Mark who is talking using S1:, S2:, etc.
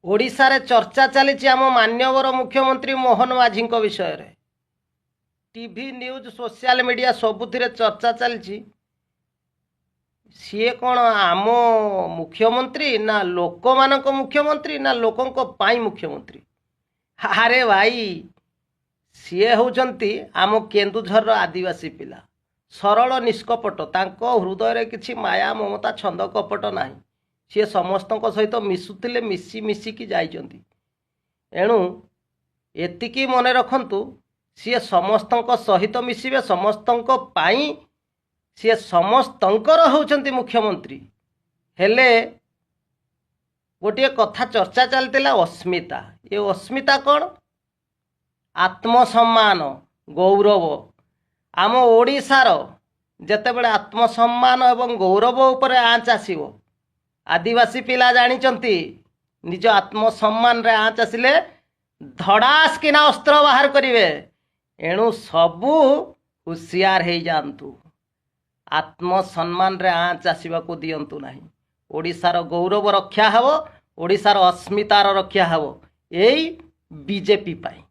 S1: ओडिशा रे चर्चा चली आम मान्यवर मुख्यमंत्री मोहन माझी विषय रे टीवी न्यूज सोशल मीडिया सबुथिरे चर्चा चली सी कौन आम मुख्यमंत्री ना लोक मानक मुख्यमंत्री ना लोकों पाई मुख्यमंत्री। अरे भाई सी होउचंती आम केन्दुझर आदिवासी पिला सरल निष्कपट तांको हृदय किछि माया ममता छंद कपट नाही। सी समस्त सहित मिसुले मिसी मिसिकी जाइचंती। एणु एतिकी मन रखंतु सी समस्त सहित मिसिबे समस्तंक पाई सी समस्तंकर होउचंती मुख्यमंत्री। हेले गोटे कथा चर्चा चलतिला अस्मिता। ये अस्मिता कौन? आत्मसम्मान गौरव। आम ओडिशार जेतेबेले आत्मसम्मान एवं गौरव उपरे आँच आसीबो आदिवासी पिला जानिचंती निज आत्मसम्मान रे आँच आसिले धड़ास किना अस्त्र बाहर करिवे। एणु सबू हुशियार हो जातु आत्मसम्मान रे आँच आसवाक दियंतु नाही। ओडिशार गौरव रक्षा हबो ओडिशार अस्मितार रक्षा हबो एई बीजेपी पाई।